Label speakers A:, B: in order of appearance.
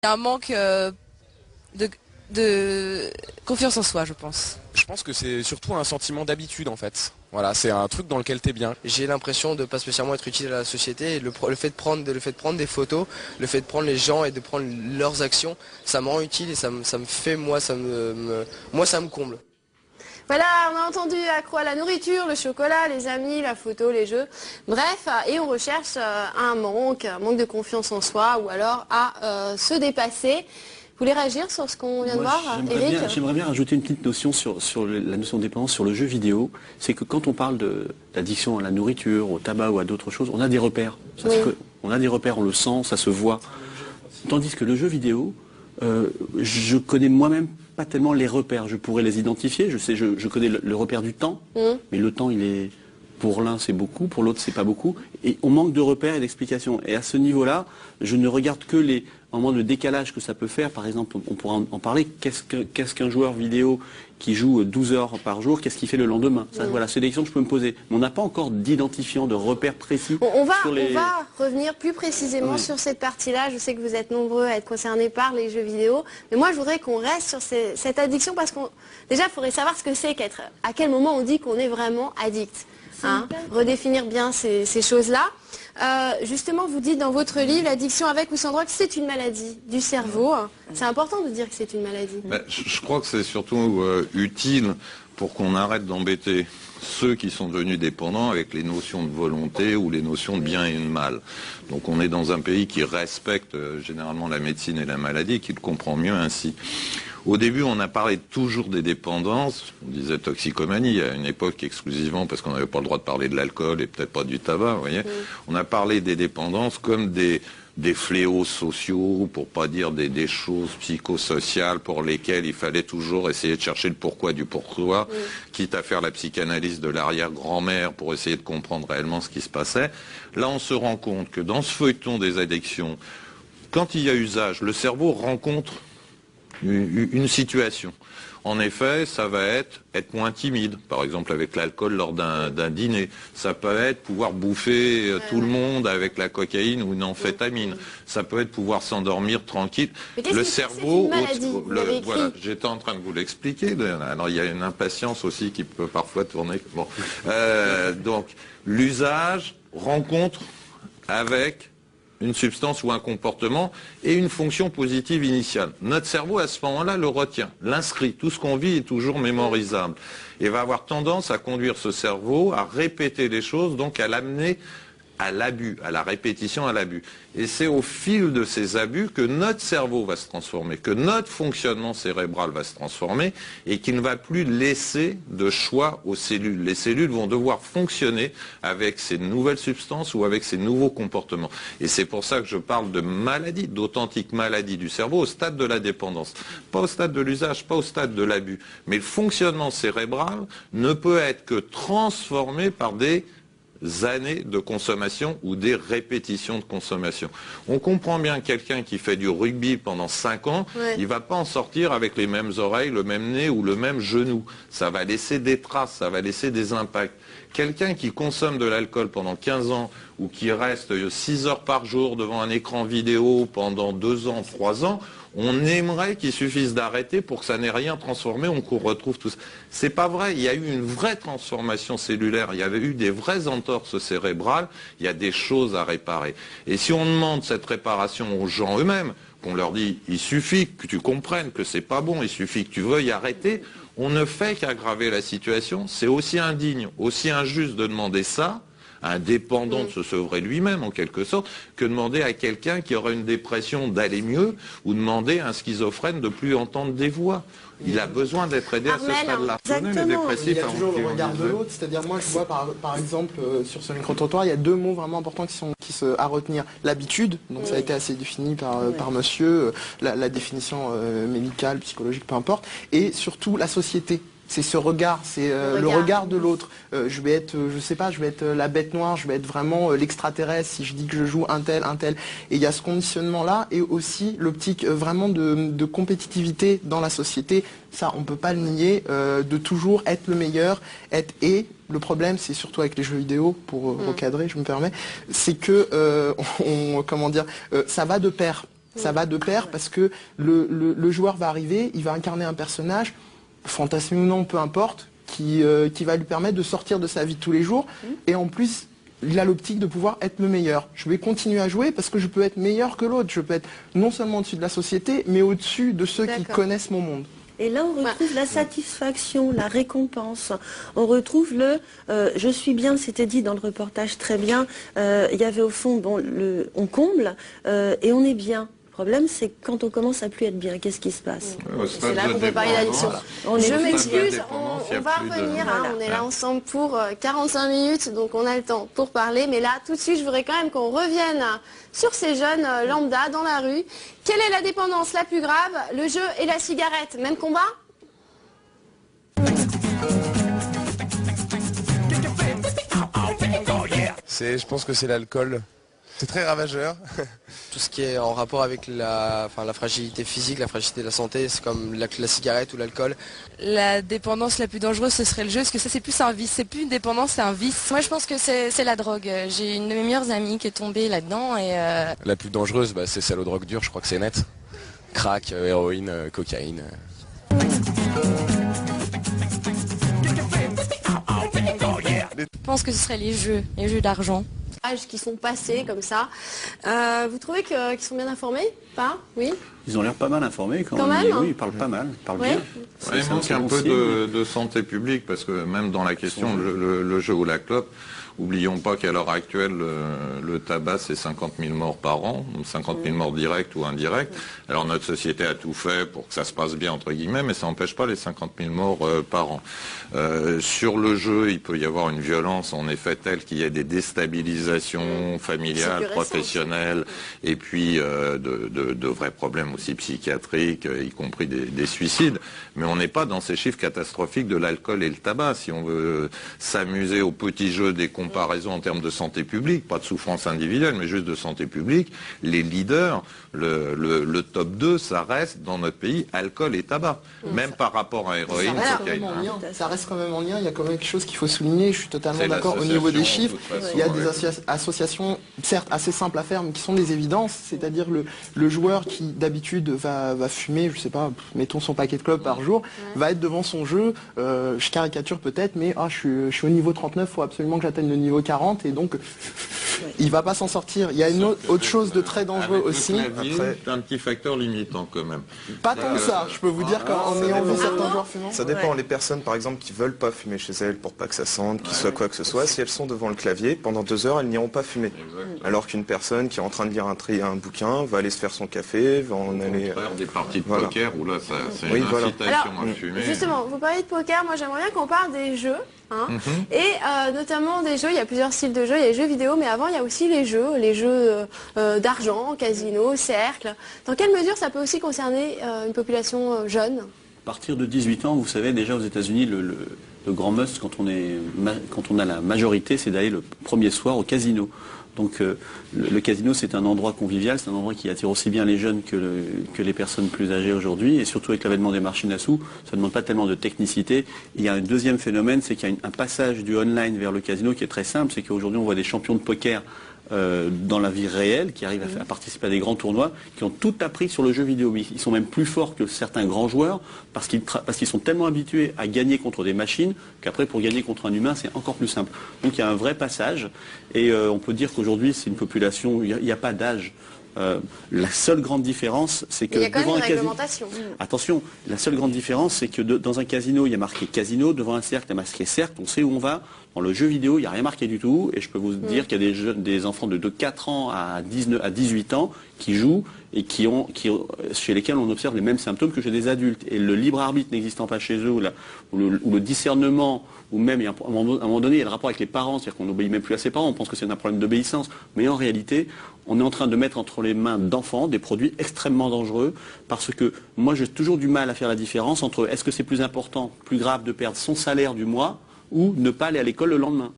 A: y a un manque de, de confiance en soi, je pense.
B: Je pense que c'est surtout un sentiment d'habitude en fait. Voilà, c'est un truc dans lequel t'es bien.
C: J'ai l'impression de pas spécialement être utile à la société et le fait de prendre des photos, le fait de prendre les gens et de prendre leurs actions, ça me rend utile et ça me fait, moi ça me comble.
D: Voilà, on a entendu accro à la nourriture, le chocolat, les amis, la photo, les jeux. Bref, et on recherche un manque de confiance en soi ou alors à se dépasser. Vous voulez réagir sur ce qu'on vient de voir, Eric?
E: J'aimerais bien rajouter une petite notion sur la notion de dépendance sur le jeu vidéo. C'est que quand on parle d'addiction à la nourriture, au tabac ou à d'autres choses, on a des repères. On a des repères, on le sent, ça se voit. Tandis que le jeu vidéo, je connais moi-même pas tellement les repères. Je pourrais les identifier. Je connais le repère du temps, mais le temps, il est... Pour l'un, c'est beaucoup, pour l'autre, c'est pas beaucoup. Et on manque de repères et d'explications. Et à ce niveau-là, je ne regarde que les moments de décalage que ça peut faire. Par exemple, on pourra en parler. Qu'est-ce qu'un joueur vidéo qui joue 12 heures par jour, qu'est-ce qu'il fait le lendemain? Ça, voilà, c'est des questions que je peux me poser. Mais on n'a pas encore d'identifiant, de repères précis.
D: On va revenir plus précisément sur cette partie-là. Je sais que vous êtes nombreux à être concernés par les jeux vidéo. Mais moi, je voudrais qu'on reste sur cette addiction parce qu'on déjà, il faudrait savoir ce que c'est qu'être. À quel moment on dit qu'on est vraiment addict. Redéfinir bien ces choses-là. Justement, vous dites dans votre livre, l'addiction avec ou sans drogue, c'est une maladie du cerveau. C'est important de dire que c'est une maladie.
F: Je crois que c'est surtout utile pour qu'on arrête d'embêter ceux qui sont devenus dépendants avec les notions de volonté ou les notions de bien et de mal. Donc on est dans un pays qui respecte généralement la médecine et la maladie, qui le comprend mieux ainsi. Au début, on a parlé toujours des dépendances, on disait toxicomanie, à une époque exclusivement parce qu'on n'avait pas le droit de parler de l'alcool et peut-être pas du tabac, vous voyez. On a parlé des dépendances comme des fléaux sociaux, pour pas dire des choses psychosociales pour lesquelles il fallait toujours essayer de chercher le pourquoi du pourquoi, quitte à faire la psychanalyse de l'arrière-grand-mère pour essayer de comprendre réellement ce qui se passait. Là, on se rend compte que dans ce feuilleton des addictions, quand il y a usage, le cerveau rencontre une situation. En effet, ça va être moins timide, par exemple avec l'alcool lors d'un dîner. Ça peut être pouvoir bouffer tout le monde avec la cocaïne ou une amphétamine. Ça peut être pouvoir s'endormir tranquille. Le cerveau, voilà, j'étais en train de vous l'expliquer. Alors il y a une impatience aussi qui peut parfois tourner. Bon, donc l'usage rencontre avec une substance ou un comportement et une fonction positive initiale. Notre cerveau, à ce moment-là, le retient, l'inscrit. Tout ce qu'on vit est toujours mémorisable. Et va avoir tendance à conduire ce cerveau à répéter les choses, donc à l'amener à l'abus, à la répétition, à l'abus. Et c'est au fil de ces abus que notre cerveau va se transformer, que notre fonctionnement cérébral va se transformer et qu'il ne va plus laisser de choix aux cellules. Les cellules vont devoir fonctionner avec ces nouvelles substances ou avec ces nouveaux comportements. Et c'est pour ça que je parle de maladie, d'authentiques maladies du cerveau au stade de la dépendance. Pas au stade de l'usage, pas au stade de l'abus. Mais le fonctionnement cérébral ne peut être que transformé par des années de consommation ou des répétitions de consommation. On comprend bien que quelqu'un qui fait du rugby pendant 5 ans, il ne va pas en sortir avec les mêmes oreilles, le même nez ou le même genou. Ça va laisser des traces, ça va laisser des impacts. Quelqu'un qui consomme de l'alcool pendant 15 ans ou qui reste 6 heures par jour devant un écran vidéo pendant 2 ans, 3 ans, on aimerait qu'il suffise d'arrêter pour que ça n'ait rien transformé, qu'on retrouve tout ça. C'est pas vrai, il y a eu une vraie transformation cellulaire, il y avait eu des vraies entorses cérébrales, il y a des choses à réparer. Et si on demande cette réparation aux gens eux-mêmes, qu'on leur dit, il suffit que tu comprennes que c'est pas bon, il suffit que tu veuilles arrêter, on ne fait qu'aggraver la situation. C'est aussi indigne, aussi injuste de demander ça à un dépendant de se sevrer lui-même, en quelque sorte, que demander à quelqu'un qui aurait une dépression d'aller mieux ou demander à un schizophrène de plus entendre des voix. Il a besoin d'être aidé à ce stade-là.
G: Il y a toujours le regard de l'autre, c'est-à-dire moi je vois par exemple sur ce micro-trottoir, il y a 2 mots vraiment importants à retenir. L'habitude, donc ça a été assez défini par monsieur, la définition médicale, psychologique, peu importe, et surtout la société. C'est ce regard, c'est le regard de l'autre. Je vais être, je sais pas, je vais être la bête noire, je vais être vraiment l'extraterrestre si je dis que je joue un tel. Et il y a ce conditionnement-là et aussi l'optique vraiment de compétitivité dans la société. Ça, on peut pas le nier, de toujours être le meilleur, et le problème, c'est surtout avec les jeux vidéo, pour recadrer, je me permets, c'est que, comment dire, ça va de pair. Ça va de pair parce que le joueur va arriver, il va incarner un personnage, fantasmé ou non, peu importe, qui va lui permettre de sortir de sa vie de tous les jours. Et en plus, il a l'optique de pouvoir être le meilleur. Je vais continuer à jouer parce que je peux être meilleur que l'autre. Je peux être non seulement au-dessus de la société, mais au-dessus de ceux qui connaissent mon monde.
H: Et là, on retrouve la satisfaction, la récompense. On retrouve je suis bien, c'était dit dans le reportage très bien. Il y avait au fond, on comble et on est bien. Le problème, c'est quand on commence à plus être bien, qu'est-ce qui se passe?
D: C'est là qu'on peut parler d'addiction. Je m'excuse, on va revenir, on est là ensemble pour 45 minutes, donc on a le temps pour parler. Mais là, tout de suite, je voudrais quand même qu'on revienne sur ces jeunes lambda dans la rue. Quelle est la dépendance la plus grave? Le jeu et la cigarette, même combat?
I: Je pense que c'est l'alcool. C'est très ravageur.
C: Tout ce qui est en rapport avec la fragilité physique, la fragilité de la santé, c'est comme la cigarette ou l'alcool.
A: La dépendance la plus dangereuse, ce serait le jeu, parce que ça, c'est plus un vice. C'est plus une dépendance, c'est un vice.
J: Moi, je pense que c'est la drogue. J'ai une de mes meilleures amies qui est tombée là-dedans.
B: La plus dangereuse, c'est celle aux drogues dures, je crois que c'est net. Crack, héroïne, cocaïne.
J: Je pense que ce serait les jeux d'argent.
D: Qui sont passés comme ça. Vous trouvez qu'ils sont bien informés? Pas? Oui?
E: Ils ont l'air pas mal informés quand
D: même.
E: Oui, ils parlent pas mal, ils parlent bien.
F: Il manque un peu de santé publique parce que même dans la question le jeu ou la clope, oublions pas qu'à l'heure actuelle le tabac c'est 50 000 morts par an, 50 000 morts directes ou indirectes. Alors notre société a tout fait pour que ça se passe bien entre guillemets, mais ça n'empêche pas les 50 000 morts par an. Sur le jeu, il peut y avoir une violence en effet telle qu'il y ait des déstabilisations familiales, professionnelles, et puis de vrais problèmes aussi psychiatriques, y compris des suicides. Mais on n'est pas dans ces chiffres catastrophiques de l'alcool et le tabac. Si on veut s'amuser au petit jeu des comparaisons en termes de santé publique, pas de souffrance individuelle, mais juste de santé publique, les leaders, le top 2, ça reste dans notre pays alcool et tabac. Même par rapport à héroïne, cocaïne.
G: Ça reste quand même en lien, il y a quand même quelque chose qu'il faut souligner, je suis totalement d'accord au niveau des chiffres. Il y a des associations, certes assez simples à faire, mais qui sont des évidences, c'est-à-dire le joueur qui d'habitude va fumer, je sais pas, mettons son paquet de clopes par jour, va être devant son jeu, je caricature peut-être, mais je suis au niveau 39, il faut absolument que j'atteigne le niveau 40, et donc il va pas s'en sortir. Il y a une autre chose de très dangereux aussi.
F: C'est un petit facteur limitant quand même.
G: Pas tant que ça, je peux vous dire qu'en ayant vu certains joueurs fumants.
I: Ça dépend, les personnes par exemple qui veulent pas fumer chez elles pour pas que ça sente, qu'il soit quoi que ce soit, si elles sont devant le clavier, pendant 2 heures elles n'iront pas fumer. Alors qu'une personne qui est en train de lire un bouquin va aller se faire son café, va en aller...
F: Des parties de poker où là c'est une incitation à fumer.
D: Justement, vous parlez de poker, moi j'aimerais bien qu'on parle des jeux. Et notamment des jeux, il y a plusieurs styles de jeux, il y a les jeux vidéo, mais avant il y a aussi les jeux d'argent, casino, cercle. Dans quelle mesure ça peut aussi concerner une population jeune?
E: À partir de 18 ans, vous savez, déjà aux États-Unis, le grand must quand on a la majorité, c'est d'aller le premier soir au casino. Donc le casino, c'est un endroit convivial, c'est un endroit qui attire aussi bien les jeunes que les personnes plus âgées aujourd'hui, et surtout avec l'avènement des machines à sous, ça ne demande pas tellement de technicité. Il y a un deuxième phénomène, c'est qu'il y a un passage du online vers le casino qui est très simple, c'est qu'aujourd'hui on voit des champions de poker dans la vie réelle, qui arrivent à participer à des grands tournois, qui ont tout appris sur le jeu vidéo. Ils sont même plus forts que certains grands joueurs, parce qu'ils sont tellement habitués à gagner contre des machines, qu'après pour gagner contre un humain, c'est encore plus simple. Donc il y a un vrai passage, et on peut dire qu'aujourd'hui c'est une population, il n'y a pas d'âge. La seule grande différence, c'est que
D: il y a quand même
E: devant
D: une
E: un casino,
D: réglementation.
E: attention, la seule grande différence, c'est que dans un casino, il y a marqué casino, devant un cercle, il y a marqué cercle, on sait où on va. Dans le jeu vidéo, il n'y a rien marqué du tout, et je peux vous dire qu'il y a des enfants de 4 ans à 18 ans qui jouent et chez lesquels on observe les mêmes symptômes que chez des adultes. Et le libre arbitre n'existant pas chez eux, ou le discernement, ou même à un moment donné, il y a le rapport avec les parents, c'est-à-dire qu'on n'obéit même plus à ses parents, on pense que c'est un problème d'obéissance, mais en réalité, on est en train de mettre entre les mains d'enfants des produits extrêmement dangereux, parce que moi j'ai toujours du mal à faire la différence entre est-ce que c'est plus important, plus grave de perdre son salaire du mois, ou ne pas aller à l'école le lendemain.